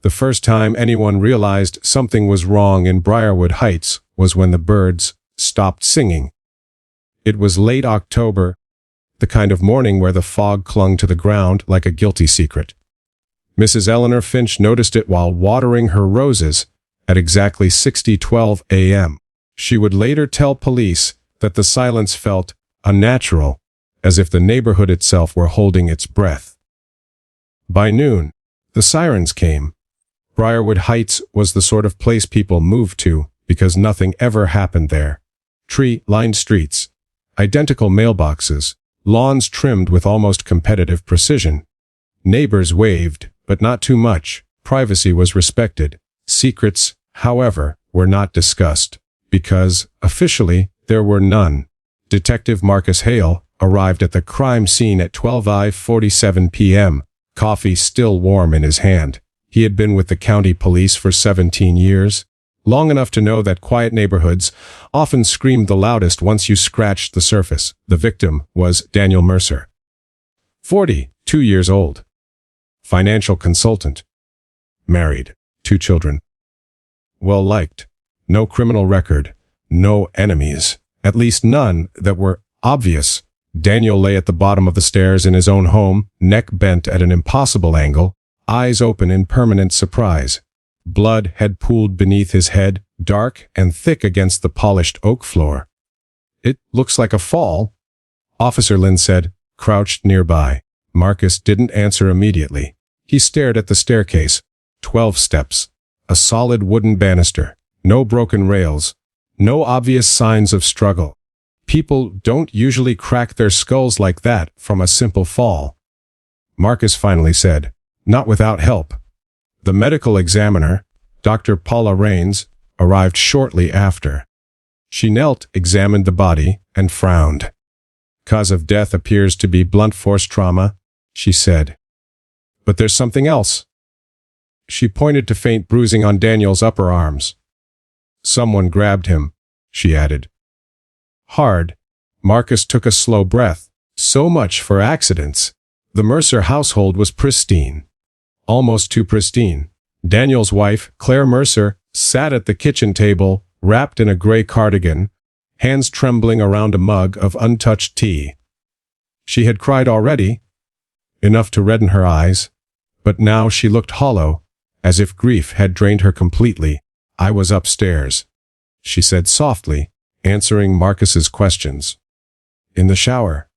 The first time anyone realized something was wrong in Briarwood Heights was when the birds stopped singing. It was late October, the kind of morning where the fog clung to the ground like a guilty secret. Mrs. Eleanor Finch noticed it while watering her roses at exactly 6:12 a.m. She would later tell police that the silence felt unnatural, as if the neighborhood itself were holding its breath. By noon, the sirens came. Briarwood Heights was the sort of place people moved to because nothing ever happened there. Tree-lined streets, identical mailboxes, lawns trimmed with almost competitive precision. Neighbors waved, but not too much. Privacy was respected. Secrets, however, were not discussed, because, officially, there were none. Detective Marcus Hale arrived at the crime scene at 12:47 p.m., coffee still warm in his hand. He had been with the county police for 17 years, long enough to know that quiet neighborhoods often screamed the loudest once you scratched the surface. The victim was Daniel Mercer, 42 years old, financial consultant, married, 2 children, well-liked, no criminal record, no enemies, at least none that were obvious. Daniel lay at the bottom of the stairs in his own home, neck bent at an impossible angle, eyes open in permanent surprise. Blood had pooled beneath his head, dark and thick against the polished oak floor. "It looks like a fall," Officer Lynn said, crouched nearby. Marcus didn't answer immediately. He stared at the staircase. 12 steps. A solid wooden banister. No broken rails. No obvious signs of struggle. People don't usually crack their skulls like that from a simple fall. Marcus finally said, "Not without help." The medical examiner, Dr. Paula Raines, arrived shortly after. She knelt, examined the body, and frowned. "Cause of death appears to be blunt force trauma," she said. "But there's something else." She pointed to faint bruising on Daniel's upper arms. "Someone grabbed him," she added. Hard, Marcus took a slow breath. So much for accidents. The Mercer household was pristine. Almost too pristine. Daniel's wife, Claire Mercer, sat at the kitchen table, wrapped in a gray cardigan, hands trembling around a mug of untouched tea. She had cried already, enough to redden her eyes, but now she looked hollow, as if grief had drained her completely. "I was upstairs," she said softly, answering Marcus's questions. "In the shower.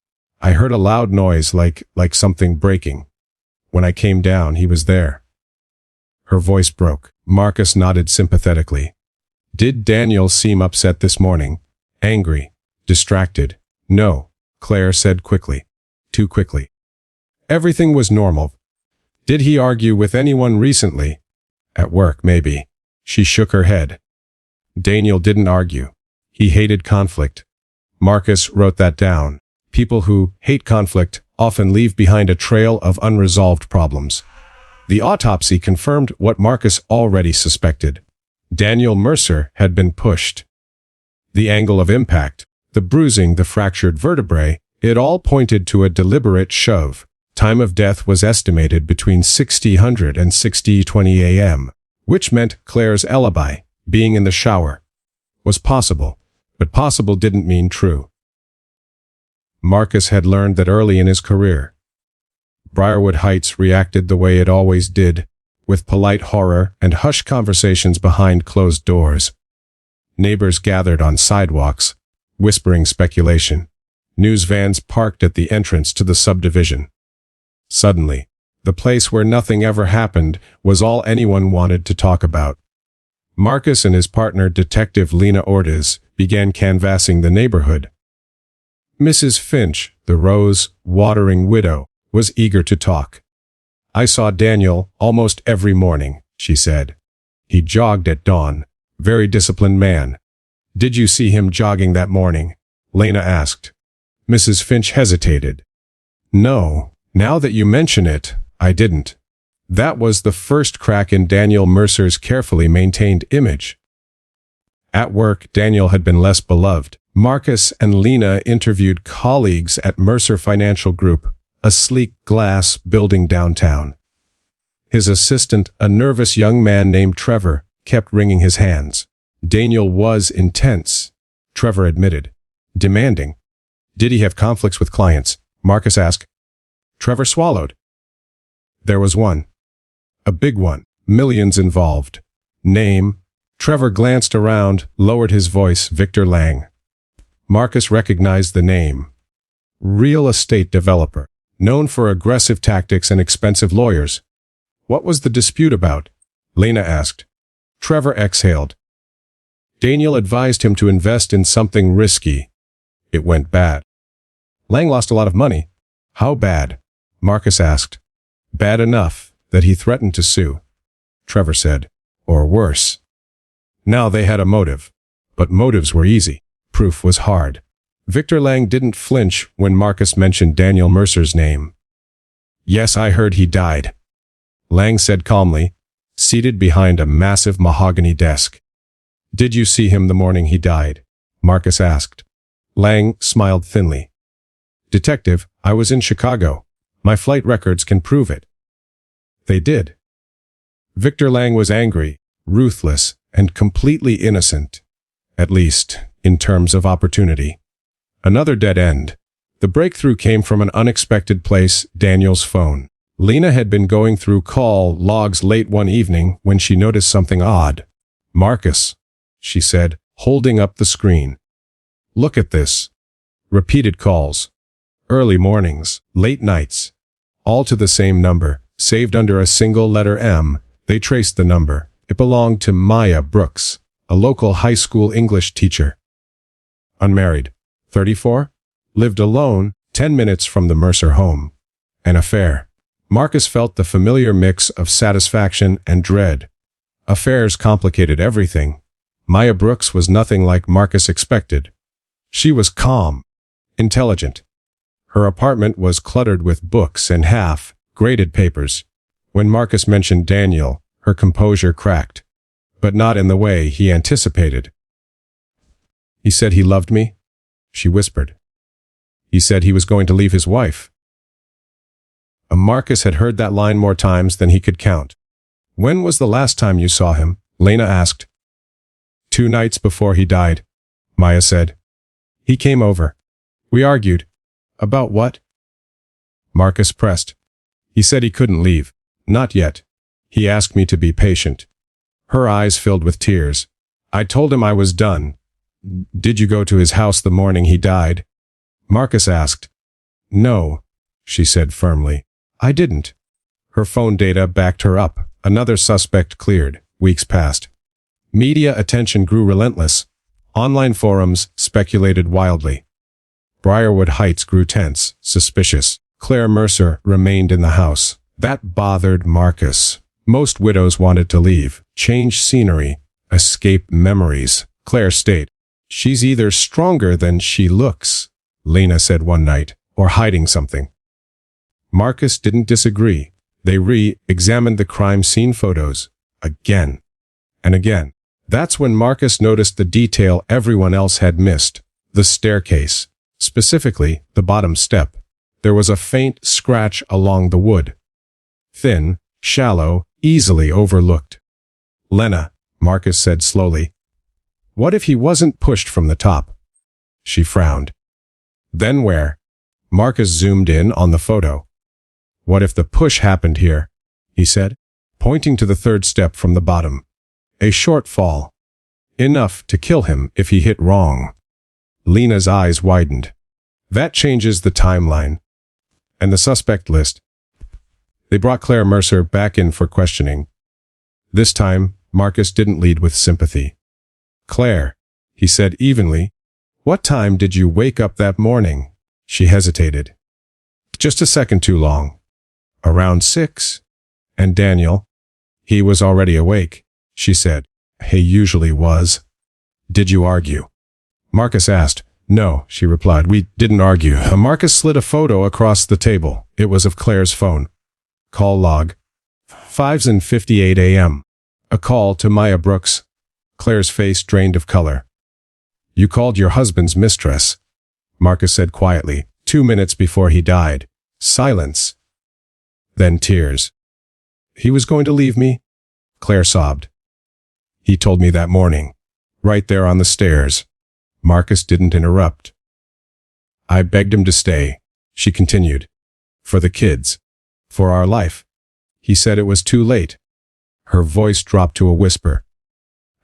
I heard a loud noise like something breaking. When I came down, he was there." Her voice broke. Marcus nodded sympathetically. "Did Daniel seem upset this morning? Angry? Distracted?" "No," Claire said quickly. Too quickly. "Everything was normal." "Did he argue with anyone recently?" "At work, maybe." She shook her head. "Daniel didn't argue. He hated conflict." Marcus wrote that down. People who hate conflict often leave behind a trail of unresolved problems. The autopsy confirmed what Marcus already suspected. Daniel Mercer had been pushed. The angle of impact, the bruising, the fractured vertebrae, it all pointed to a deliberate shove. Time of death was estimated between 6:00 and 6:20 a.m., which meant Claire's alibi, being in the shower, was possible, but possible didn't mean true. Marcus had learned that early in his career. Briarwood Heights reacted the way it always did, with polite horror and hushed conversations behind closed doors. Neighbors gathered on sidewalks, whispering speculation. News vans parked at the entrance to the subdivision. Suddenly, the place where nothing ever happened was all anyone wanted to talk about. Marcus and his partner, Detective Lena Ortiz, began canvassing the neighborhood. Mrs. Finch, the rose-watering widow, was eager to talk. "I saw Daniel almost every morning," she said. "He jogged at dawn. Very disciplined man." "Did you see him jogging that morning?" Lena asked. Mrs. Finch hesitated. "No, now that you mention it, I didn't." That was the first crack in Daniel Mercer's carefully maintained image. At work, Daniel had been less beloved. Marcus and Lena interviewed colleagues at Mercer Financial Group, a sleek glass building downtown. His assistant, a nervous young man named Trevor, kept wringing his hands. Daniel was intense, Trevor admitted. Demanding. Did he have conflicts with clients? Marcus asked. Trevor swallowed. There was one. A big one. Millions involved. Name. Trevor glanced around, lowered his voice. Victor Lang. Marcus recognized the name. Real estate developer. Known for aggressive tactics and expensive lawyers. What was the dispute about? Lena asked. Trevor exhaled. Daniel advised him to invest in something risky. It went bad. Lang lost a lot of money. How bad? Marcus asked. Bad enough that he threatened to sue. Trevor said. Or worse. Now they had a motive. But motives were easy. Proof was hard. Victor Lang didn't flinch when Marcus mentioned Daniel Mercer's name. Yes, I heard he died. Lang said calmly, seated behind a massive mahogany desk. Did you see him the morning he died? Marcus asked. Lang smiled thinly. Detective, I was in Chicago. My flight records can prove it. They did. Victor Lang was angry, ruthless, and completely innocent. At least, in terms of opportunity. Another dead end. The breakthrough came from an unexpected place, Daniel's phone. Lena had been going through call logs late one evening when she noticed something odd. Marcus, she said, holding up the screen. Look at this. Repeated calls. Early mornings, late nights. All to the same number, saved under a single letter M. They traced the number. It belonged to Maya Brooks, a local high school English teacher. Unmarried. 34? Lived alone, 10 minutes from the Mercer home. An affair. Marcus felt the familiar mix of satisfaction and dread. Affairs complicated everything. Maya Brooks was nothing like Marcus expected. She was calm, intelligent. Her apartment was cluttered with books and half-graded papers. When Marcus mentioned Daniel, her composure cracked. But not in the way he anticipated. He said he loved me? She whispered. He said he was going to leave his wife. Marcus had heard that line more times than he could count. When was the last time you saw him? Lena asked. 2 nights before he died, Maya said. He came over. We argued. About what? Marcus pressed. He said he couldn't leave. Not yet. He asked me to be patient. Her eyes filled with tears. I told him I was done. Did you go to his house the morning he died? Marcus asked. No, she said firmly. I didn't. Her phone data backed her up. Another suspect cleared. Weeks passed. Media attention grew relentless. Online forums speculated wildly. Briarwood Heights grew tense, suspicious. Claire Mercer remained in the house. That bothered Marcus. Most widows wanted to leave, change scenery, escape memories. Claire stated, she's either stronger than she looks, Lena said one night, or hiding something. Marcus didn't disagree. They re-examined the crime scene photos. Again. And again. That's when Marcus noticed the detail everyone else had missed. The staircase. Specifically, the bottom step. There was a faint scratch along the wood. Thin, shallow, easily overlooked. Lena, Marcus said slowly. What if he wasn't pushed from the top? She frowned. Then where? Marcus zoomed in on the photo. What if the push happened here? He said, pointing to the 3rd step from the bottom. A short fall. Enough to kill him if he hit wrong. Lena's eyes widened. That changes the timeline. And the suspect list. They brought Claire Mercer back in for questioning. This time, Marcus didn't lead with sympathy. Claire, he said evenly, what time did you wake up that morning? She hesitated. Just a second too long. Around 6. And Daniel? He was already awake, she said. He usually was. Did you argue? Marcus asked. No, she replied. We didn't argue. Marcus slid a photo across the table. It was of Claire's phone. Call log. 5:58 a.m. A call to Maya Brooks. Claire's face drained of color. You called your husband's mistress, Marcus said quietly, 2 minutes before he died. Silence. Then tears. He was going to leave me? Claire sobbed. He told me that morning, right there on the stairs. Marcus didn't interrupt. I begged him to stay, she continued. For the kids. For our life. He said it was too late. Her voice dropped to a whisper.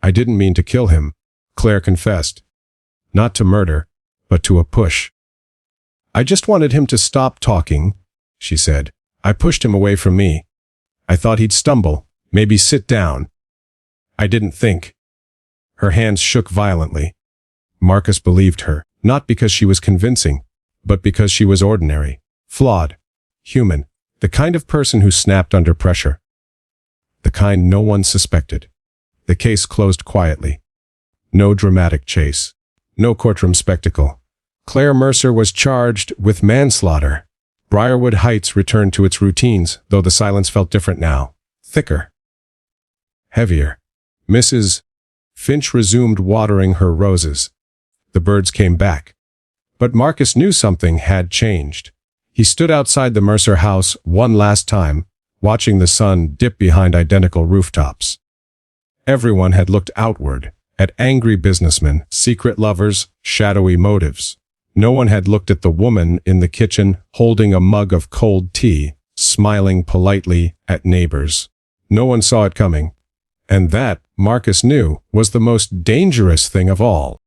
I didn't mean to kill him, Claire confessed. Not to murder, but to a push. I just wanted him to stop talking, she said. I pushed him away from me. I thought he'd stumble, maybe sit down. I didn't think. Her hands shook violently. Marcus believed her, not because she was convincing, but because she was ordinary, flawed, human, the kind of person who snapped under pressure. The kind no one suspected. The case closed quietly. No dramatic chase. No courtroom spectacle. Claire Mercer was charged with manslaughter. Briarwood Heights returned to its routines, though the silence felt different now. Thicker. Heavier. Mrs. Finch resumed watering her roses. The birds came back. But Marcus knew something had changed. He stood outside the Mercer house one last time, watching the sun dip behind identical rooftops. Everyone had looked outward, at angry businessmen, secret lovers, shadowy motives. No one had looked at the woman in the kitchen, holding a mug of cold tea, smiling politely at neighbors. No one saw it coming. And that, Marcus knew, was the most dangerous thing of all.